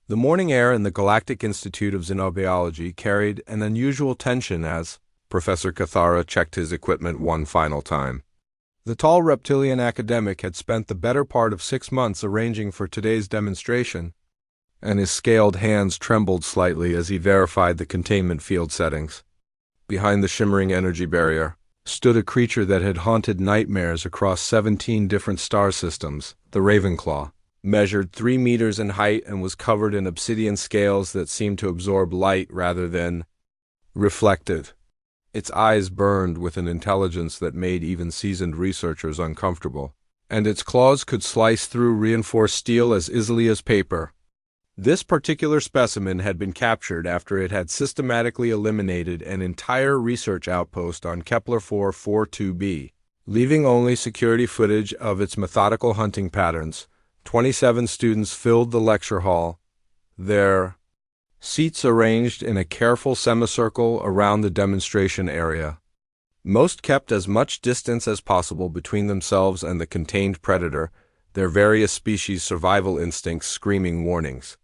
The morning air in the Galactic Institute of Xenobiology carried an unusual tension as Professor Cathara checked his equipment one final time. The tall reptilian academic had spent the better part of 6 months arranging for today's demonstration, and his scaled hands trembled slightly as he verified the containment field settings. Behind the shimmering energy barrier stood a creature that had haunted nightmares across 17 different star systems, the Ravenclaw. Measured 3 meters in height and was covered in obsidian scales that seemed to absorb light rather than reflect it. Its eyes burned with an intelligence that made even seasoned researchers uncomfortable, and its claws could slice through reinforced steel as easily as paper. This particular specimen had been captured after it had systematically eliminated an entire research outpost on Kepler 442b, leaving only security footage of its methodical hunting patterns. 27 students filled the lecture hall, their seats arranged in a careful semicircle around the demonstration area. Most kept as much distance as possible between themselves and the contained predator, their various species' survival instincts screaming warnings.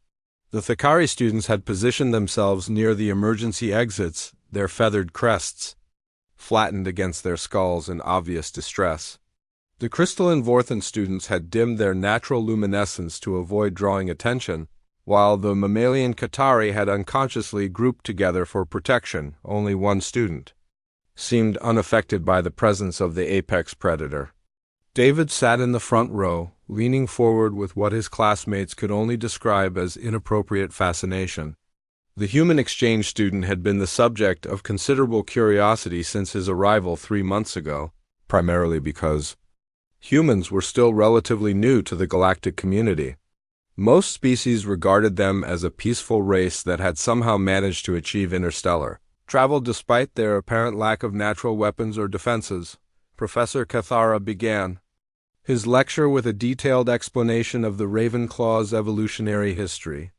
The Thakari students had positioned themselves near the emergency exits, their feathered crests flattened against their skulls in obvious distress. The crystalline Vorthan students had dimmed their natural luminescence to avoid drawing attention, while the mammalian Qatari had unconsciously grouped together for protection. Only one student seemed unaffected by the presence of the apex predator. David sat in the front row, leaning forward with what his classmates could only describe as inappropriate fascination. The human exchange student had been the subject of considerable curiosity since his arrival 3 months ago, primarily because humans were still relatively new to the galactic community. Most species regarded them as a peaceful race that had somehow managed to achieve interstellar travel despite their apparent lack of natural weapons or defenses. Professor Cathara began his lecture with a detailed explanation of the Ravenclaw's evolutionary history.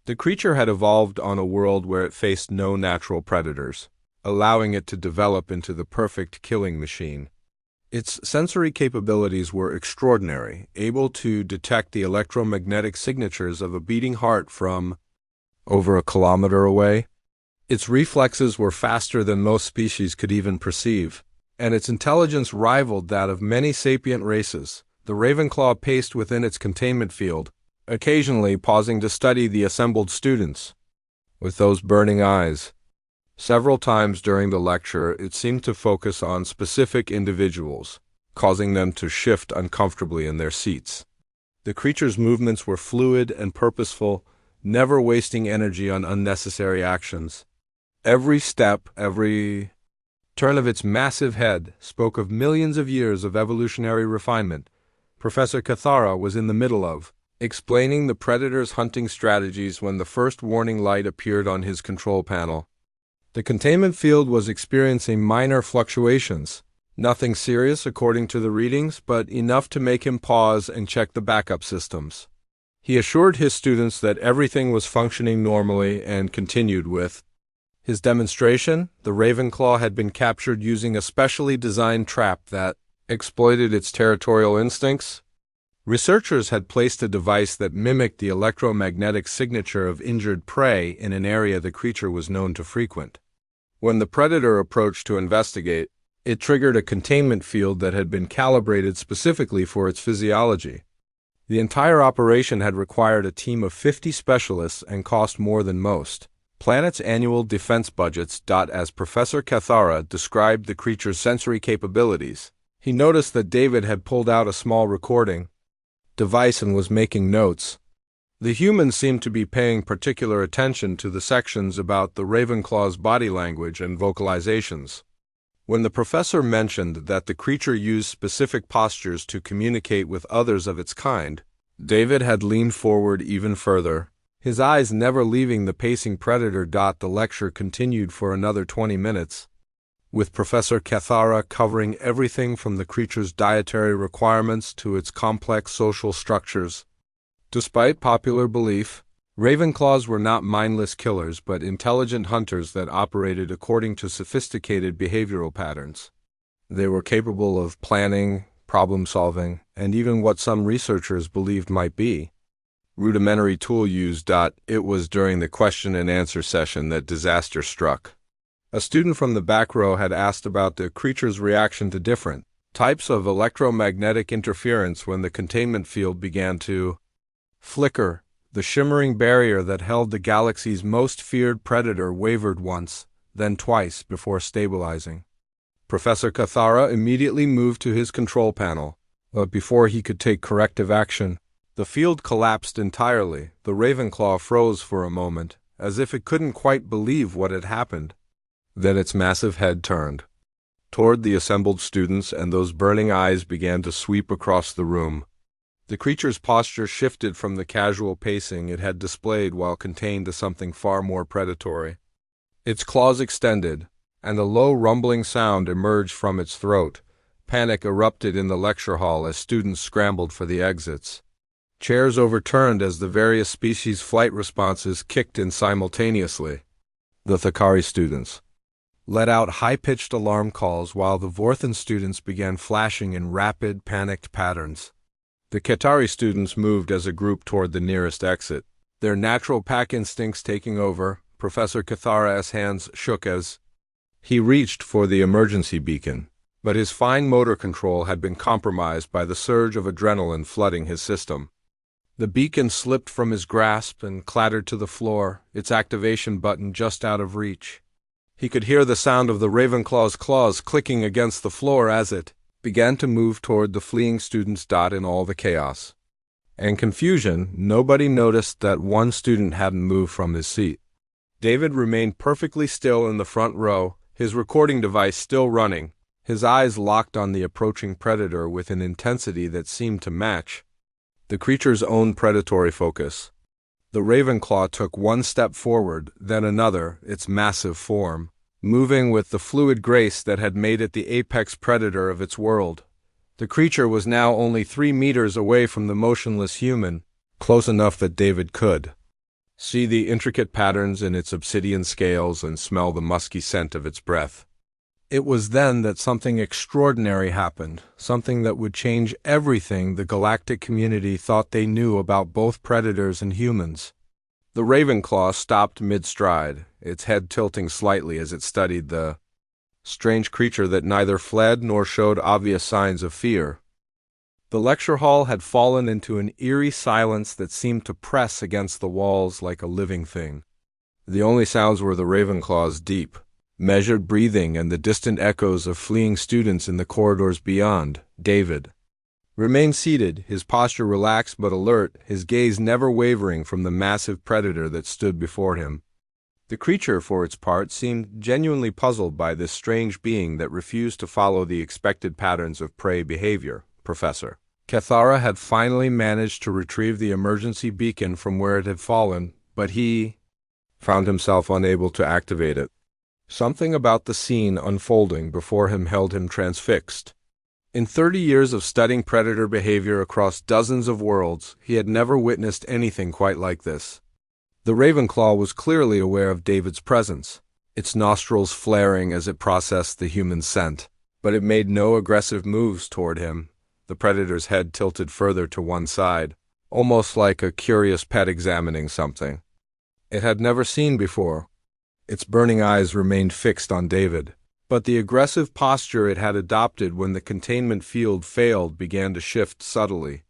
The creature had evolved on a world where it faced no natural predators, allowing it to develop into the perfect killing machine. Its sensory capabilities were extraordinary, able to detect the electromagnetic signatures of a beating heart from over a kilometer away. Its reflexes were faster than most species could even perceive, and its intelligence rivaled that of many sapient races. The Ravenclaw paced within its containment field, occasionally pausing to study the assembled students with those burning eyes. Several times during the lecture, it seemed to focus on specific individuals, causing them to shift uncomfortably in their seats. The creature's movements were fluid and purposeful, never wasting energy on unnecessary actions. Every step, every turn of its massive head spoke of millions of years of evolutionary refinement. Professor Cathara was in the middle of explaining the predator's hunting strategies when the first warning light appeared on his control panel. The containment field was experiencing minor fluctuations. Nothing serious according to the readings, but enough to make him pause and check the backup systems. He assured his students that everything was functioning normally and continued with his demonstration. The Ravenclaw had been captured using a specially designed trap that exploited its territorial instincts. Researchers had placed a device that mimicked the electromagnetic signature of injured prey in an area the creature was known to frequent. When the predator approached to investigate, it triggered a containment field that had been calibrated specifically for its physiology. The entire operation had required a team of 50 specialists and cost more than most planets' annual defense budgets. As Professor Cathara described the creature's sensory capabilities, he noticed that David had pulled out a small recording device and was making notes. The humans seemed to be paying particular attention to the sections about the Ravenclaw's body language and vocalizations. When the professor mentioned that the creature used specific postures to communicate with others of its kind, David had leaned forward even further, his eyes never leaving the pacing predator. The lecture continued for another 20 minutes, with Professor Cathara covering everything from the creature's dietary requirements to its complex social structures. Despite popular belief, Ravenclaws were not mindless killers but intelligent hunters that operated according to sophisticated behavioral patterns. They were capable of planning, problem-solving, and even what some researchers believed might be rudimentary tool used. It was during the question and answer session that disaster struck. A student from the back row had asked about the creature's reaction to different types of electromagnetic interference when the containment field began to flicker. The shimmering barrier that held the galaxy's most feared predator wavered once, then twice before stabilizing. Professor Cathara immediately moved to his control panel, but before he could take corrective action, the field collapsed entirely. The Ravenclaw froze for a moment, as if it couldn't quite believe what had happened. Then its massive head turned toward the assembled students, and those burning eyes began to sweep across the room. The creature's posture shifted from the casual pacing it had displayed while contained to something far more predatory. Its claws extended, and a low rumbling sound emerged from its throat. Panic erupted in the lecture hall as students scrambled for the exits. Chairs overturned as the various species' flight responses kicked in simultaneously. The Thakari students let out high-pitched alarm calls while the Vorthan students began flashing in rapid, panicked patterns. The Ketari students moved as a group toward the nearest exit, their natural pack instincts taking over. Professor Cathara's hands shook as he reached for the emergency beacon, but his fine motor control had been compromised by the surge of adrenaline flooding his system. The beacon slipped from his grasp and clattered to the floor, its activation button just out of reach. He could hear the sound of the Ravenclaw's claws clicking against the floor as it began to move toward the fleeing students. In all the chaos and confusion, nobody noticed that one student hadn't moved from his seat. David remained perfectly still in the front row, his recording device still running, his eyes locked on the approaching predator with an intensity that seemed to match the creature's own predatory focus. The Ravenclaw took one step forward, then another, its massive form moving with the fluid grace that had made it the apex predator of its world. The creature was now only 3 meters away from the motionless human, close enough that David could see the intricate patterns in its obsidian scales and smell the musky scent of its breath. It was then that something extraordinary happened, something that would change everything the galactic community thought they knew about both predators and humans. The Ravenclaw stopped mid-stride, its head tilting slightly as it studied the strange creature that neither fled nor showed obvious signs of fear. The lecture hall had fallen into an eerie silence that seemed to press against the walls like a living thing. The only sounds were the Ravenclaw's deep, measured breathing and the distant echoes of fleeing students in the corridors beyond. David remained seated, his posture relaxed but alert, his gaze never wavering from the massive predator that stood before him. The creature, for its part, seemed genuinely puzzled by this strange being that refused to follow the expected patterns of prey behavior. Professor Cathara had finally managed to retrieve the emergency beacon from where it had fallen, but he found himself unable to activate it. Something about the scene unfolding before him held him transfixed. In 30 years of studying predator behavior across dozens of worlds, he had never witnessed anything quite like this. The Ravenclaw was clearly aware of David's presence, its nostrils flaring as it processed the human scent, but it made no aggressive moves toward him. The predator's head tilted further to one side, almost like a curious pet examining something it had never seen before. Its burning eyes remained fixed on David, but the aggressive posture it had adopted when the containment field failed began to shift subtly.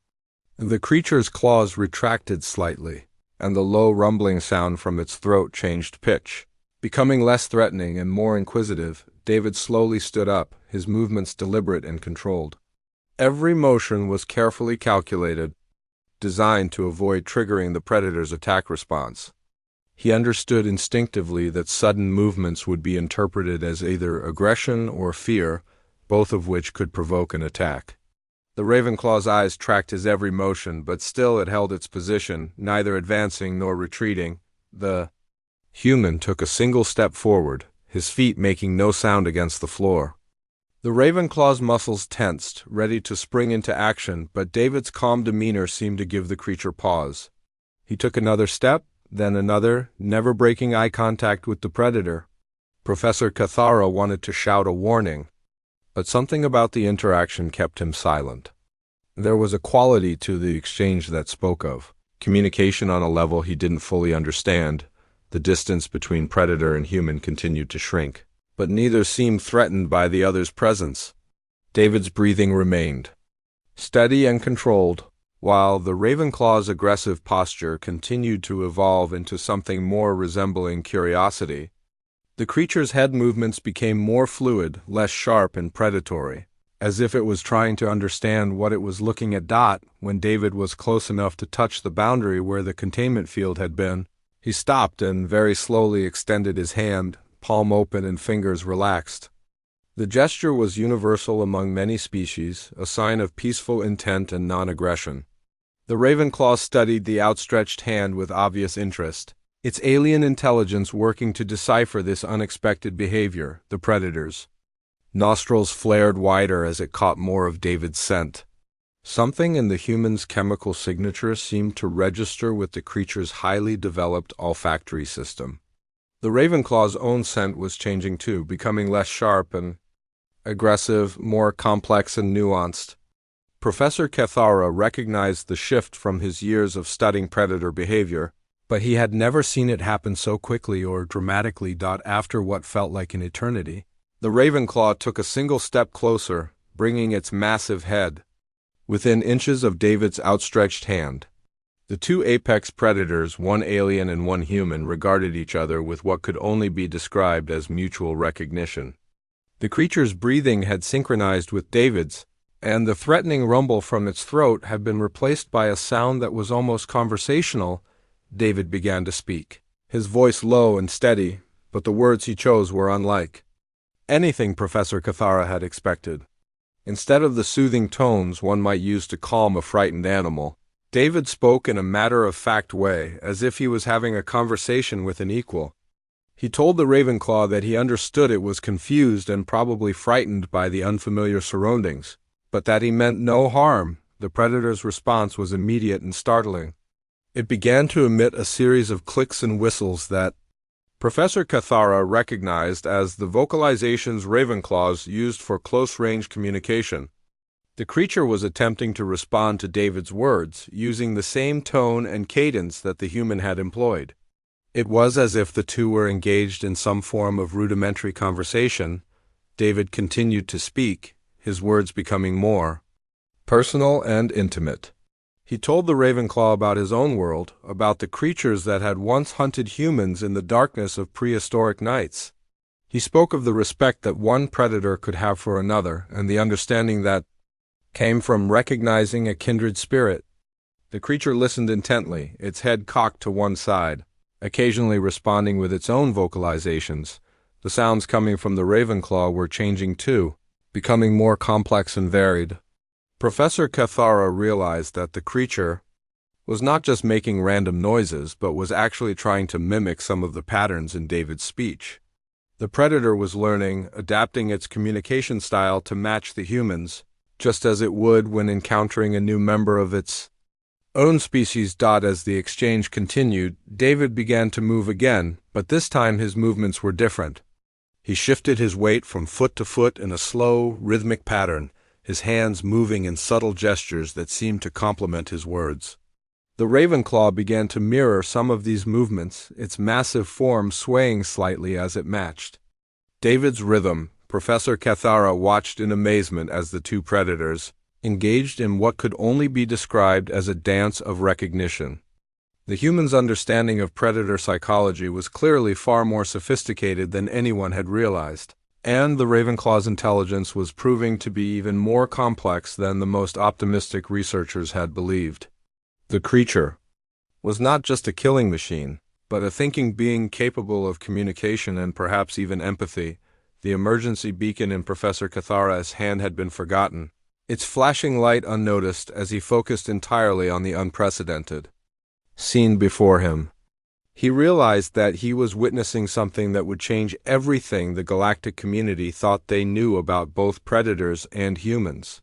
The creature's claws retracted slightly, and the low rumbling sound from its throat changed pitch. Becoming less threatening and more inquisitive, David slowly stood up, his movements deliberate and controlled. Every motion was carefully calculated, designed to avoid triggering the predator's attack response. He understood instinctively that sudden movements would be interpreted as either aggression or fear, both of which could provoke an attack. The Ravenclaw's eyes tracked his every motion, but still it held its position, neither advancing nor retreating. The human took a single step forward, his feet making no sound against the floor. The Ravenclaw's muscles tensed, ready to spring into action, but David's calm demeanor seemed to give the creature pause. He took another step, then another, never breaking eye contact with the predator. Professor Cathara wanted to shout a warning, but something about the interaction kept him silent. There was a quality to the exchange that spoke of communication on a level he didn't fully understand. The distance between predator and human continued to shrink, but neither seemed threatened by the other's presence. David's breathing remained steady and controlled, while the Ravenclaw's aggressive posture continued to evolve into something more resembling curiosity. The creature's head movements became more fluid, less sharp and predatory, as if it was trying to understand what it was looking at. When David was close enough to touch the boundary where the containment field had been, he stopped and very slowly extended his hand, palm open and fingers relaxed. The gesture was universal among many species, a sign of peaceful intent and non-aggression. The Ravenclaw studied the outstretched hand with obvious interest, its alien intelligence working to decipher this unexpected behavior. The predator's nostrils flared wider as it caught more of David's scent. Something in the human's chemical signature seemed to register with the creature's highly developed olfactory system. The Ravenclaw's own scent was changing too, becoming less sharp and aggressive, more complex and nuanced. Professor Cathara recognized the shift from his years of studying predator behavior, but he had never seen it happen so quickly or dramatically. After what felt like an eternity, the Ravenclaw took a single step closer, bringing its massive head within inches of David's outstretched hand. The two apex predators, one alien and one human, regarded each other with what could only be described as mutual recognition. The creature's breathing had synchronized with David's, and the threatening rumble from its throat had been replaced by a sound that was almost conversational. David began to speak, his voice low and steady, but the words he chose were unlike anything Professor Cathara had expected. Instead of the soothing tones one might use to calm a frightened animal, David spoke in a matter-of-fact way, as if he was having a conversation with an equal. He told the Ravenclaw that he understood it was confused and probably frightened by the unfamiliar surroundings, but that he meant no harm. The predator's response was immediate and startling. It began to emit a series of clicks and whistles that Professor Cathara recognized as the vocalizations Ravenclaws used for close-range communication. The creature was attempting to respond to David's words, using the same tone and cadence that the human had employed. It was as if the two were engaged in some form of rudimentary conversation. David continued to speak, his words becoming more personal and intimate. He told the Ravenclaw about his own world, about the creatures that had once hunted humans in the darkness of prehistoric nights. He spoke of the respect that one predator could have for another, and the understanding that came from recognizing a kindred spirit. The creature listened intently, its head cocked to one side, occasionally responding with its own vocalizations. The sounds coming from the Ravenclaw were changing too, becoming more complex and varied. Professor Cathara realized that the creature was not just making random noises, but was actually trying to mimic some of the patterns in David's speech. The predator was learning, adapting its communication style to match the humans, just as it would when encountering a new member of its own species. As the exchange continued, David began to move again, but this time his movements were different. He shifted his weight from foot to foot in a slow, rhythmic pattern, his hands moving in subtle gestures that seemed to complement his words. The Ravenclaw began to mirror some of these movements, its massive form swaying slightly as it matched David's rhythm. Professor Cathara watched in amazement as the two predators engaged in what could only be described as a dance of recognition. The human's understanding of predator psychology was clearly far more sophisticated than anyone had realized, and the Ravenclaw's intelligence was proving to be even more complex than the most optimistic researchers had believed. The creature was not just a killing machine, but a thinking being capable of communication and perhaps even empathy. The emergency beacon in Professor Cathara's hand had been forgotten, its flashing light unnoticed as he focused entirely on the unprecedented scene before him. He realized that he was witnessing something that would change everything the galactic community thought they knew about both predators and humans.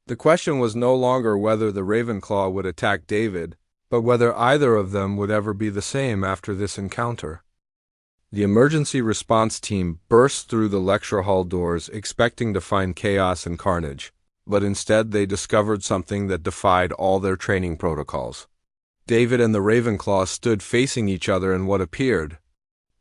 The question was no longer whether the Ravenclaw would attack David, but whether either of them would ever be the same after this encounter. The emergency response team burst through the lecture hall doors expecting to find chaos and carnage, but instead they discovered something that defied all their training protocols. David and the Ravenclaw stood facing each other in what appeared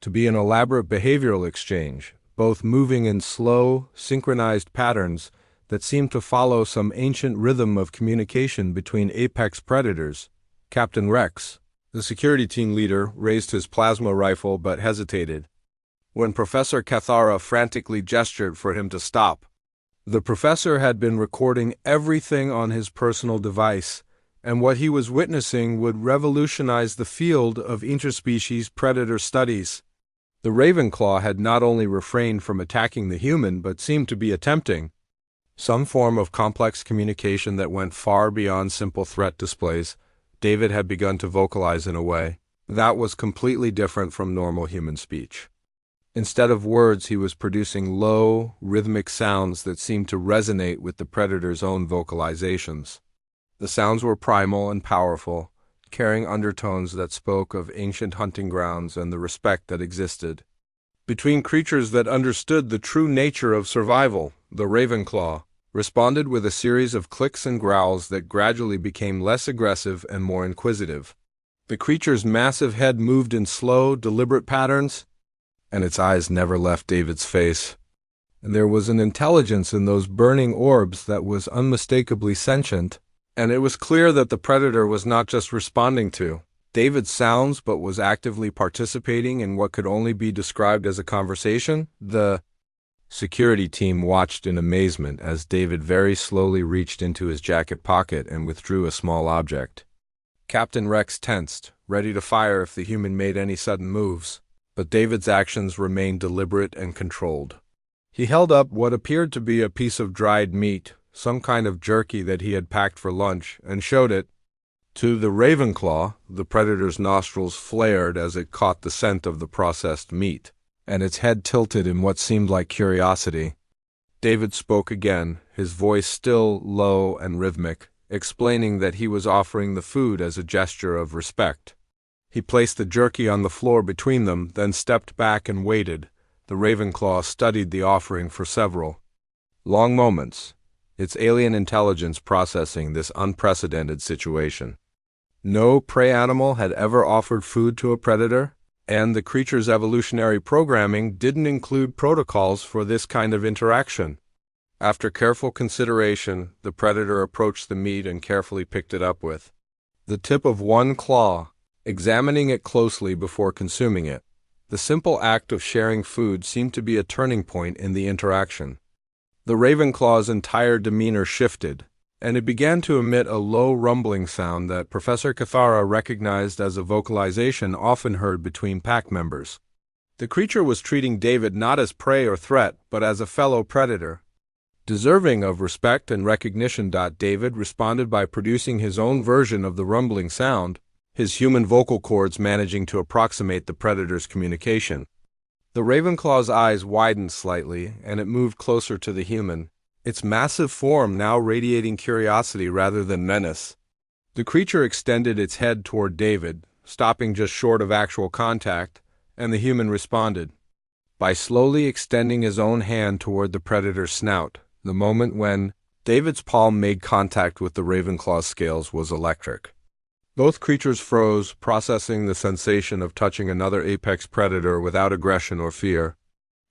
to be an elaborate behavioral exchange, both moving in slow, synchronized patterns that seemed to follow some ancient rhythm of communication between apex predators. Captain Rex, the security team leader, raised his plasma rifle but hesitated when Professor Cathara frantically gestured for him to stop. The professor had been recording everything on his personal device, and what he was witnessing would revolutionize the field of interspecies predator studies. The Ravenclaw had not only refrained from attacking the human, but seemed to be attempting some form of complex communication that went far beyond simple threat displays. David had begun to vocalize in a way that was completely different from normal human speech. Instead of words, he was producing low, rhythmic sounds that seemed to resonate with the predator's own vocalizations. The sounds were primal and powerful, carrying undertones that spoke of ancient hunting grounds and the respect that existed between creatures that understood the true nature of survival. The Ravenclaw responded with a series of clicks and growls that gradually became less aggressive and more inquisitive. The creature's massive head moved in slow, deliberate patterns, and its eyes never left David's face. And there was an intelligence in those burning orbs that was unmistakably sentient, and it was clear that the predator was not just responding to David's sounds, but was actively participating in what could only be described as a conversation. The security team watched in amazement as David very slowly reached into his jacket pocket and withdrew a small object. Captain Rex tensed, ready to fire if the human made any sudden moves, but David's actions remained deliberate and controlled. He held up what appeared to be a piece of dried meat, some kind of jerky that he had packed for lunch, and showed it to the Ravenclaw. The predator's nostrils flared as it caught the scent of the processed meat, and its head tilted in what seemed like curiosity. David spoke again, his voice still low and rhythmic, explaining that he was offering the food as a gesture of respect. He placed the jerky on the floor between them, then stepped back and waited. The Ravenclaw studied the offering for several long moments, its alien intelligence processing this unprecedented situation. No prey animal had ever offered food to a predator, and the creature's evolutionary programming didn't include protocols for this kind of interaction. After careful consideration, the predator approached the meat and carefully picked it up with the tip of one claw, examining it closely before consuming it. The simple act of sharing food seemed to be a turning point in the interaction. The Ravenclaw's entire demeanor shifted, and it began to emit a low rumbling sound that Professor Cathara recognized as a vocalization often heard between pack members. The creature was treating David not as prey or threat, but as a fellow predator, deserving of respect and recognition. David responded by producing his own version of the rumbling sound, his human vocal cords managing to approximate the predator's communication. The Ravenclaw's eyes widened slightly, and it moved closer to the human, its massive form now radiating curiosity rather than menace. The creature extended its head toward David, stopping just short of actual contact, and the human responded by slowly extending his own hand toward the predator's snout. The moment when David's palm made contact with the Ravenclaw's scales was electric. Both creatures froze, processing the sensation of touching another apex predator without aggression or fear.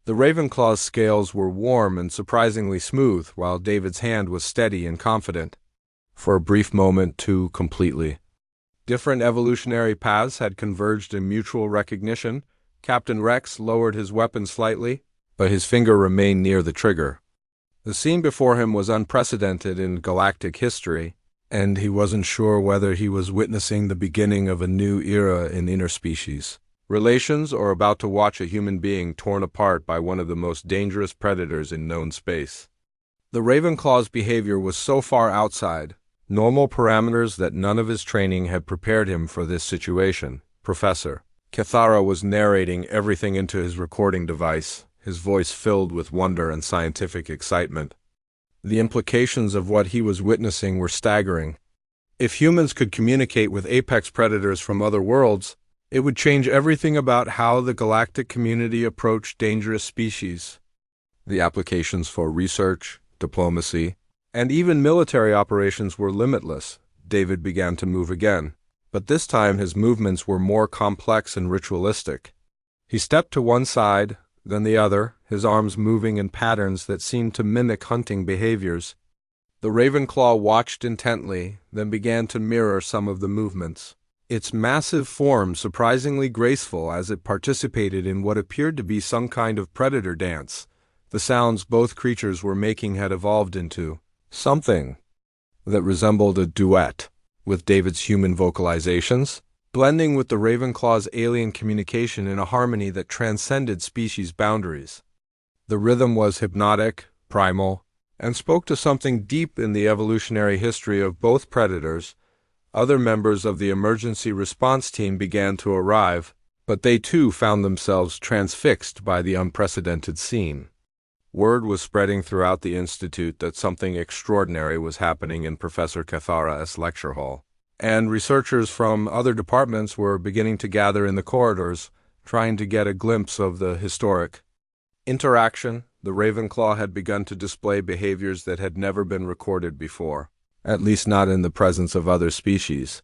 The Ravenclaw's scales were warm and surprisingly smooth, while David's hand was steady and confident. For a brief moment, too completely. Different evolutionary paths had converged in mutual recognition. Captain Rex lowered his weapon slightly, but his finger remained near the trigger. The scene before him was unprecedented in galactic history, and he wasn't sure whether he was witnessing the beginning of a new era in interspecies relations or about to watch a human being torn apart by one of the most dangerous predators in known space. The Ravenclaw's behavior was so far outside normal parameters that none of his training had prepared him for this situation. Professor Cathara was narrating everything into his recording device, his voice filled with wonder and scientific excitement. The implications of what he was witnessing were staggering. If humans could communicate with apex predators from other worlds, it would change everything about how the galactic community approached dangerous species. The applications for research, diplomacy, and even military operations were limitless. David began to move again, but this time his movements were more complex and ritualistic. He stepped to one side, then the other, his arms moving in patterns that seemed to mimic hunting behaviors. The Ravenclaw watched intently, then began to mirror some of the movements. Its massive form surprisingly graceful as it participated in what appeared to be some kind of predator dance. The sounds both creatures were making had evolved into something that resembled a duet with David's human vocalizations, blending with the Ravenclaw's alien communication in a harmony that transcended species boundaries. The rhythm was hypnotic, primal, and spoke to something deep in the evolutionary history of both predators. Other members of the emergency response team began to arrive, but they too found themselves transfixed by the unprecedented scene. Word was spreading throughout the institute that something extraordinary was happening in Professor Cathara's lecture hall, and researchers from other departments were beginning to gather in the corridors, trying to get a glimpse of the historic interaction. The Ravenclaw had begun to display behaviors that had never been recorded before, at least not in the presence of other species.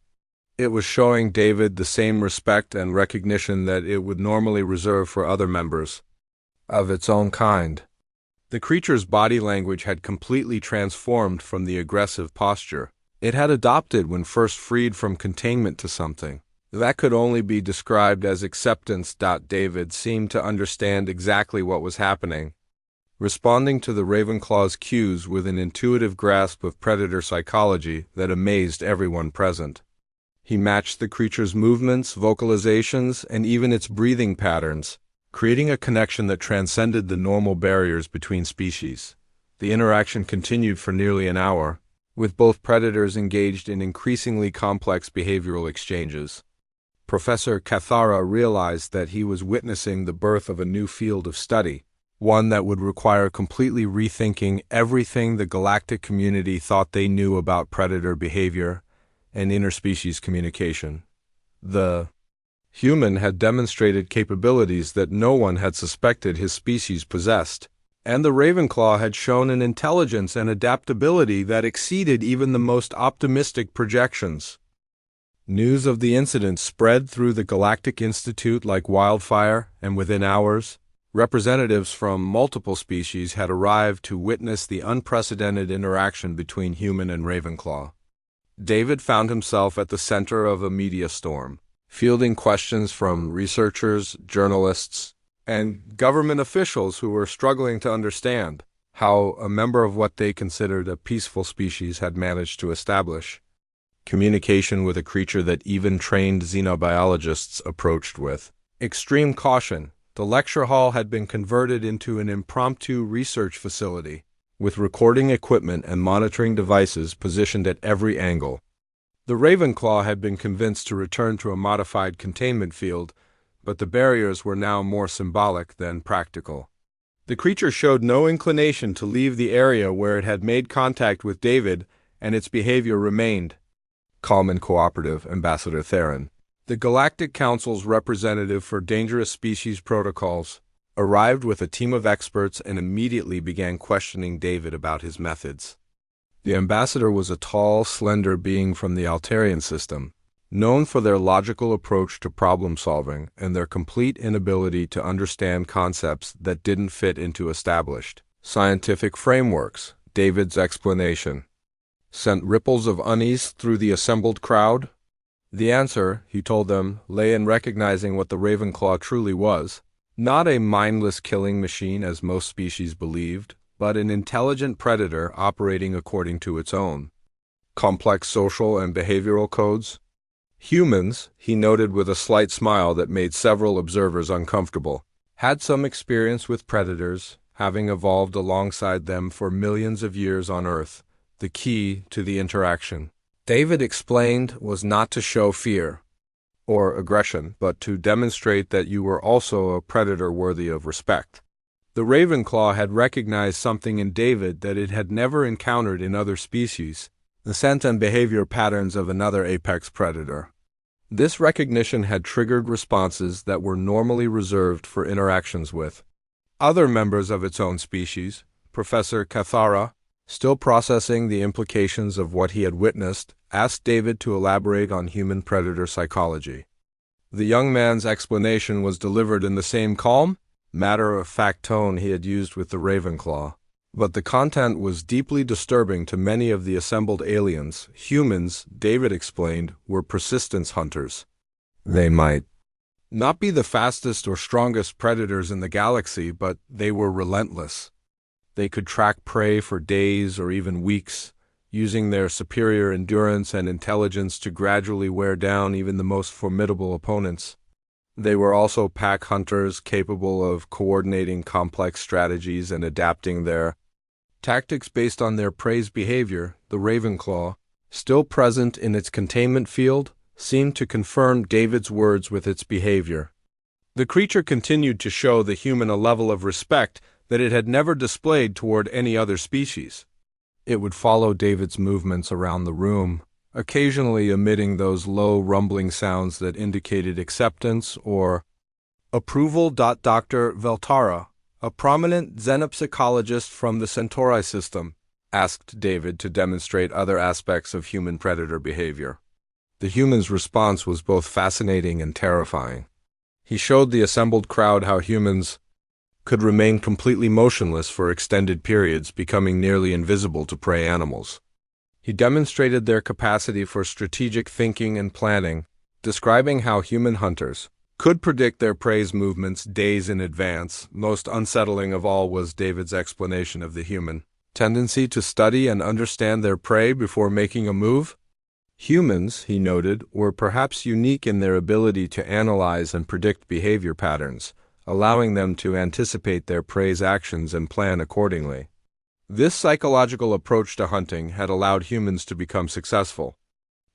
It was showing David the same respect and recognition that it would normally reserve for other members of its own kind. The creature's body language had completely transformed from the aggressive posture it had adopted when first freed from containment to something that could only be described as acceptance. David seemed to understand exactly what was happening, responding to the Ravenclaw's cues with an intuitive grasp of predator psychology that amazed everyone present. He matched the creature's movements, vocalizations, and even its breathing patterns, creating a connection that transcended the normal barriers between species. The interaction continued for nearly an hour, with both predators engaged in increasingly complex behavioral exchanges. Professor Cathara realized that he was witnessing the birth of a new field of study, one that would require completely rethinking everything the galactic community thought they knew about predator behavior and interspecies communication. The human had demonstrated capabilities that no one had suspected his species possessed, and the Ravenclaw had shown an intelligence and adaptability that exceeded even the most optimistic projections. News of the incident spread through the Galactic Institute like wildfire, and within hours, representatives from multiple species had arrived to witness the unprecedented interaction between human and Ravenclaw. David found himself at the center of a media storm, fielding questions from researchers, journalists, and government officials who were struggling to understand how a member of what they considered a peaceful species had managed to establish communication with a creature that even trained xenobiologists approached with extreme caution. The lecture hall had been converted into an impromptu research facility, with recording equipment and monitoring devices positioned at every angle. The Ravenclaw had been convinced to return to a modified containment field, but the barriers were now more symbolic than practical. The creature showed no inclination to leave the area where it had made contact with David, and its behavior remained calm and cooperative. Ambassador Theron, the Galactic Council's representative for dangerous species protocols, arrived with a team of experts and immediately began questioning David about his methods. The ambassador was a tall, slender being from the Altarian system, known for their logical approach to problem-solving and their complete inability to understand concepts that didn't fit into established scientific frameworks. David's explanation sent ripples of unease through the assembled crowd. The answer, he told them, lay in recognizing what the Ravenclaw truly was, not a mindless killing machine as most species believed, but an intelligent predator operating according to its own complex social and behavioral codes. Humans, he noted with a slight smile that made several observers uncomfortable, had some experience with predators, having evolved alongside them for millions of years on Earth. The key to the interaction, David explained, was not to show fear or aggression, but to demonstrate that you were also a predator worthy of respect. The Ravenclaw had recognized something in David that it had never encountered in other species, the scent and behavior patterns of another apex predator. This recognition had triggered responses that were normally reserved for interactions with other members of its own species. Professor Cathara Still processing the implications of what he had witnessed, asked David to elaborate on human predator psychology. The young man's explanation was delivered in the same calm, matter-of-fact tone he had used with the Ravenclaw. But the content was deeply disturbing to many of the assembled aliens. Humans, David explained, were persistence hunters. They might not be the fastest or strongest predators in the galaxy, but they were relentless. They could track prey for days or even weeks, using their superior endurance and intelligence to gradually wear down even the most formidable opponents. They were also pack hunters capable of coordinating complex strategies and adapting their tactics based on their prey's behavior. The Ravenclaw, still present in its containment field, seemed to confirm David's words with its behavior. The creature continued to show the human a level of respect that it had never displayed toward any other species. It would follow David's movements around the room, occasionally emitting those low rumbling sounds that indicated acceptance or approval. Dr. Veltara, a prominent xenopsychologist from the Centauri system, asked David to demonstrate other aspects of human predator behavior. The human's response was both fascinating and terrifying. He showed the assembled crowd how humans could remain completely motionless for extended periods, becoming nearly invisible to prey animals. He demonstrated their capacity for strategic thinking and planning, describing how human hunters could predict their prey's movements days in advance. Most unsettling of all was David's explanation of the human tendency to study and understand their prey before making a move. Humans, he noted, were perhaps unique in their ability to analyze and predict behavior patterns, allowing them to anticipate their prey's actions and plan accordingly. This psychological approach to hunting had allowed humans to become successful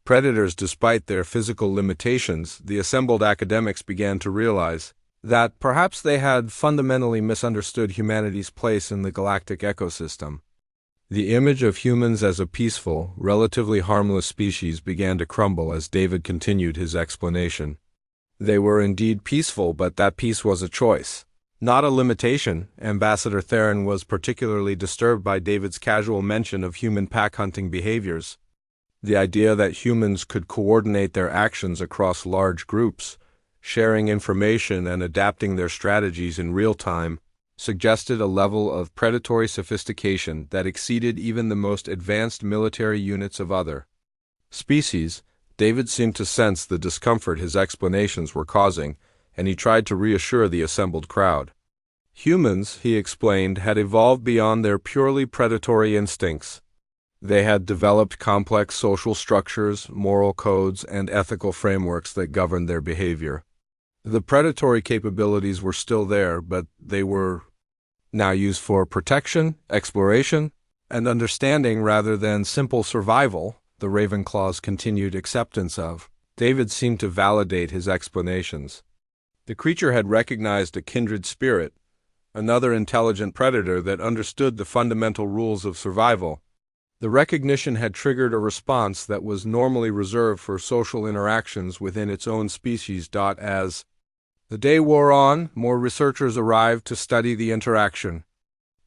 predators despite their physical limitations. The assembled academics began to realize that perhaps they had fundamentally misunderstood humanity's place in the galactic ecosystem. The image of humans as a peaceful, relatively harmless species began to crumble as David continued his explanation. They were indeed peaceful, but that peace was a choice, not a limitation. Ambassador Theron was particularly disturbed by David's casual mention of human pack-hunting behaviors. The idea that humans could coordinate their actions across large groups, sharing information and adapting their strategies in real time, suggested a level of predatory sophistication that exceeded even the most advanced military units of other species. David seemed to sense the discomfort his explanations were causing, and he tried to reassure the assembled crowd. Humans, he explained, had evolved beyond their purely predatory instincts. They had developed complex social structures, moral codes, and ethical frameworks that governed their behavior. The predatory capabilities were still there, but they were now used for protection, exploration, and understanding rather than simple survival. The Ravenclaw's continued acceptance of David seemed to validate his explanations. The creature had recognized a kindred spirit, another intelligent predator that understood the fundamental rules of survival. The recognition had triggered a response that was normally reserved for social interactions within its own species. As the day wore on, more researchers arrived to study the interaction.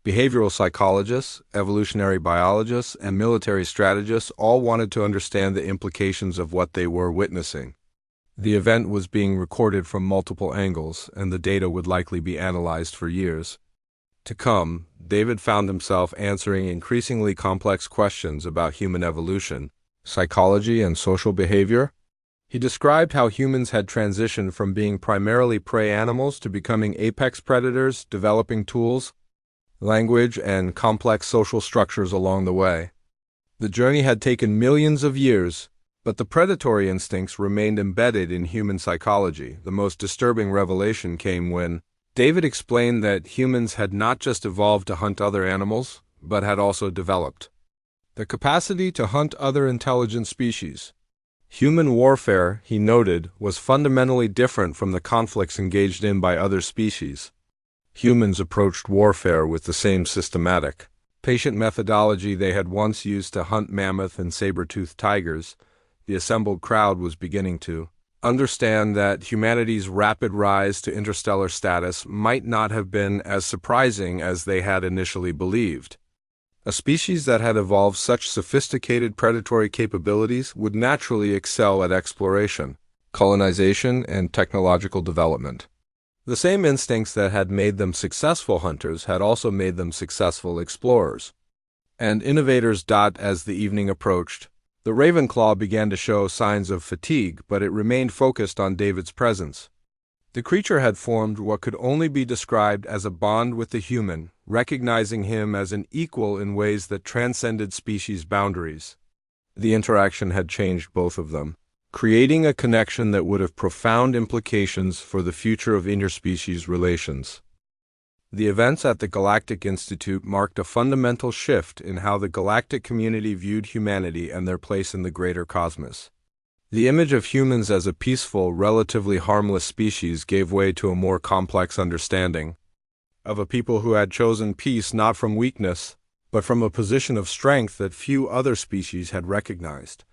Behavioral psychologists, evolutionary biologists, and military strategists all wanted to understand the implications of what they were witnessing. The event was being recorded from multiple angles, and the data would likely be analyzed for years to come. David found himself answering increasingly complex questions about human evolution, psychology, and social behavior. He described how humans had transitioned from being primarily prey animals to becoming apex predators, developing tools, language, and complex social structures along the way. The journey had taken millions of years, but the predatory instincts remained embedded in human psychology. The most disturbing revelation came when David explained that humans had not just evolved to hunt other animals, but had also developed the capacity to hunt other intelligent species. Human warfare, he noted, was fundamentally different from the conflicts engaged in by other species. Humans approached warfare with the same systematic, patient methodology they had once used to hunt mammoth and saber-toothed tigers. The assembled crowd was beginning to understand that humanity's rapid rise to interstellar status might not have been as surprising as they had initially believed. A species that had evolved such sophisticated predatory capabilities would naturally excel at exploration, colonization, and technological development. The same instincts that had made them successful hunters had also made them successful explorers and innovators. As the evening approached, the Ravenclaw began to show signs of fatigue, but it remained focused on David's presence. The creature had formed what could only be described as a bond with the human, recognizing him as an equal in ways that transcended species boundaries. The interaction had changed both of them, creating a connection that would have profound implications for the future of interspecies relations. The events at the Galactic Institute marked a fundamental shift in how the galactic community viewed humanity and their place in the greater cosmos. The image of humans as a peaceful, relatively harmless species gave way to a more complex understanding of a people who had chosen peace not from weakness, but from a position of strength that few other species had recognized.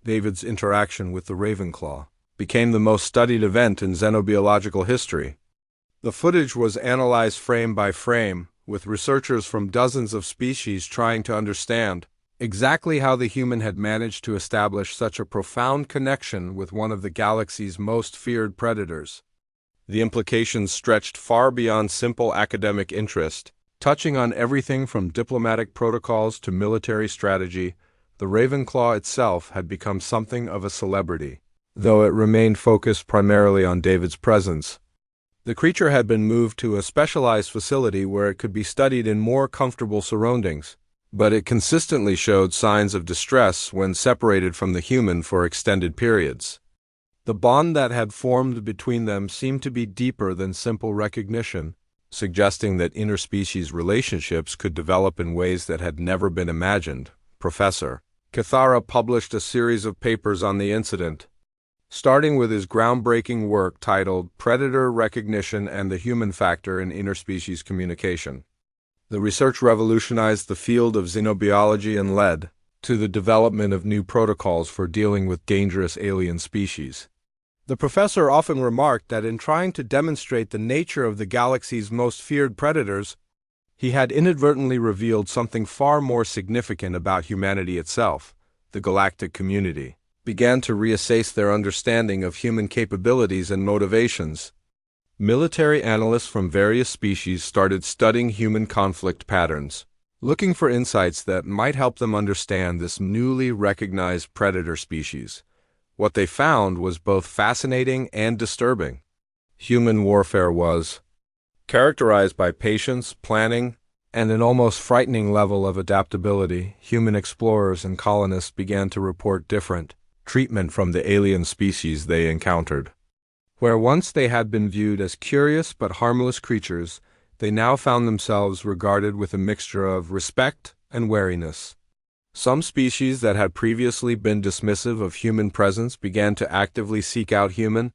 David's interaction with the Ravenclaw became the most studied event in xenobiological history. The footage was analyzed frame by frame, with researchers from dozens of species trying to understand exactly how the human had managed to establish such a profound connection with one of the galaxy's most feared predators. The implications stretched far beyond simple academic interest, touching on everything from diplomatic protocols to military strategy. The Ravenclaw itself had become something of a celebrity, though it remained focused primarily on David's presence. The creature had been moved to a specialized facility where it could be studied in more comfortable surroundings, but it consistently showed signs of distress when separated from the human for extended periods. The bond that had formed between them seemed to be deeper than simple recognition, suggesting that interspecies relationships could develop in ways that had never been imagined. Professor Cathara published a series of papers on the incident, starting with his groundbreaking work titled Predator Recognition and the Human Factor in Interspecies Communication. The research revolutionized the field of xenobiology and led to the development of new protocols for dealing with dangerous alien species. The professor often remarked that in trying to demonstrate the nature of the galaxy's most feared predators, he had inadvertently revealed something far more significant about humanity itself. The galactic community began to reassess their understanding of human capabilities and motivations. Military analysts from various species started studying human conflict patterns, looking for insights that might help them understand this newly recognized predator species. What they found was both fascinating and disturbing. Human warfare was characterized by patience, planning, and an almost frightening level of adaptability. Human explorers and colonists began to report different treatment from the alien species they encountered. Where once they had been viewed as curious but harmless creatures, they now found themselves regarded with a mixture of respect and wariness. Some species that had previously been dismissive of human presence began to actively seek out human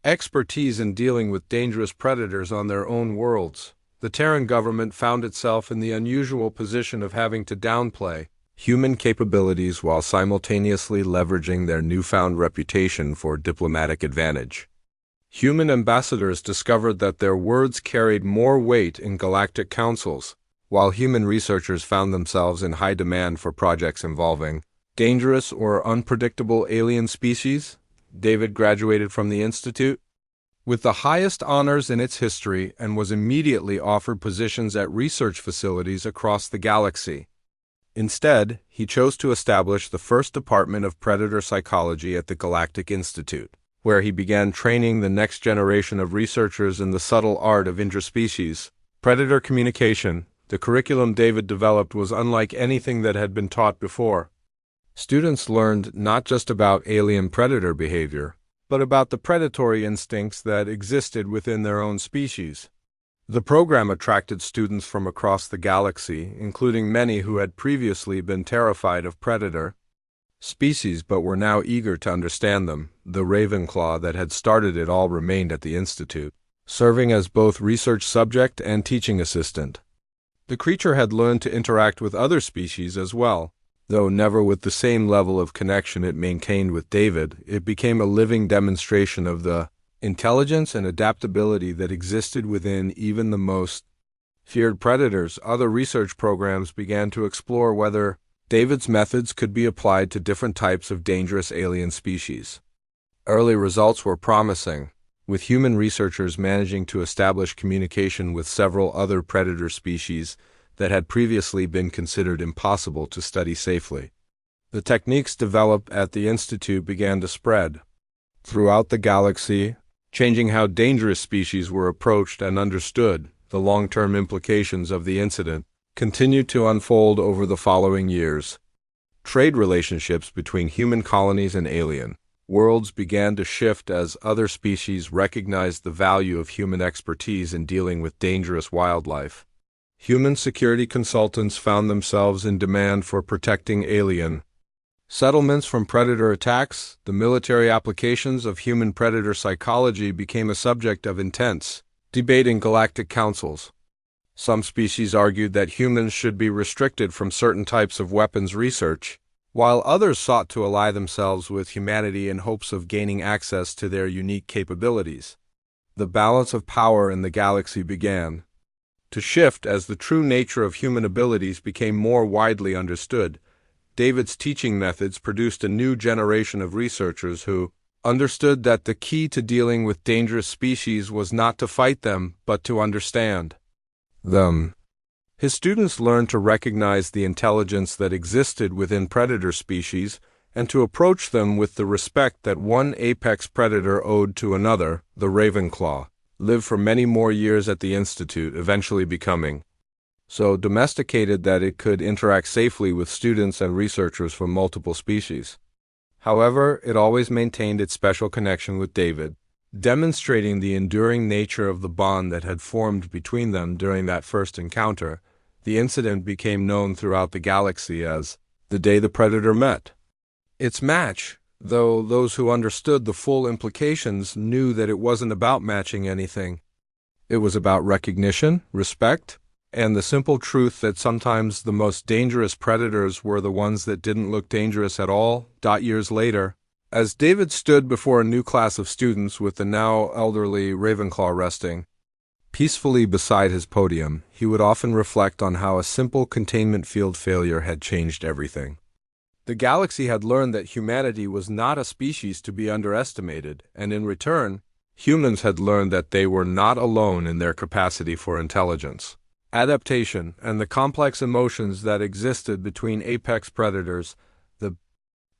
expertise in dealing with dangerous predators on their own worlds. The Terran government found itself in the unusual position of having to downplay human capabilities while simultaneously leveraging their newfound reputation for diplomatic advantage. Human ambassadors discovered that their words carried more weight in galactic councils, while human researchers found themselves in high demand for projects involving dangerous or unpredictable alien species. David graduated from the Institute with the highest honors in its history and was immediately offered positions at research facilities across the galaxy. Instead, he chose to establish the first department of predator psychology at the Galactic Institute, where he began training the next generation of researchers in the subtle art of interspecies predator communication. The curriculum David developed was unlike anything that had been taught before. Students learned not just about alien predator behavior, but about the predatory instincts that existed within their own species. The program attracted students from across the galaxy, including many who had previously been terrified of predator species but were now eager to understand them. The Ravenclaw that had started it all remained at the Institute, serving as both research subject and teaching assistant. The creature had learned to interact with other species as well, though never with the same level of connection it maintained with David. It became a living demonstration of the intelligence and adaptability that existed within even the most feared predators, other research programs began to explore whether David's methods could be applied to different types of dangerous alien species. Early results were promising, with human researchers managing to establish communication with several other predator species that had previously been considered impossible to study safely. The techniques developed at the Institute began to spread throughout the galaxy, changing how dangerous species were approached and understood. The long-term implications of the incident continued to unfold over the following years. Trade relationships between human colonies and alien worlds began to shift as other species recognized the value of human expertise in dealing with dangerous wildlife. Human security consultants found themselves in demand for protecting alien settlements from predator attacks. The military applications of human predator psychology became a subject of intense debate in galactic councils. Some species argued that humans should be restricted from certain types of weapons research, while others sought to ally themselves with humanity in hopes of gaining access to their unique capabilities. The balance of power in the galaxy began to shift as the true nature of human abilities became more widely understood. David's teaching methods produced a new generation of researchers who understood that the key to dealing with dangerous species was not to fight them, but to understand them. His students learned to recognize the intelligence that existed within predator species and to approach them with the respect that one apex predator owed to another. The Ravenclaw lived for many more years at the Institute, eventually becoming so domesticated that it could interact safely with students and researchers from multiple species. However, it always maintained its special connection with David, demonstrating the enduring nature of the bond that had formed between them during that first encounter. The incident became known throughout the galaxy as the day the Predator met its match, though those who understood the full implications knew that it wasn't about matching anything. It was about recognition, respect, and the simple truth that sometimes the most dangerous predators were the ones that didn't look dangerous at all. Years later, as David stood before a new class of students with the now elderly Ravenclaw resting peacefully beside his podium, he would often reflect on how a simple containment field failure had changed everything. The galaxy had learned that humanity was not a species to be underestimated, and in return, humans had learned that they were not alone in their capacity for intelligence, adaptation, and the complex emotions that existed between apex predators. The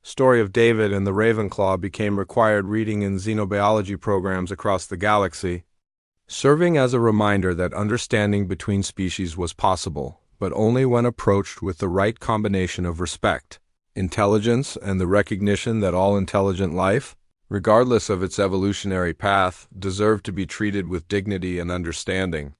story of David and the Ravenclaw became required reading in xenobiology programs across the galaxy, serving as a reminder that understanding between species was possible, but only when approached with the right combination of respect, intelligence, and the recognition that all intelligent life, regardless of its evolutionary path, deserved to be treated with dignity and understanding.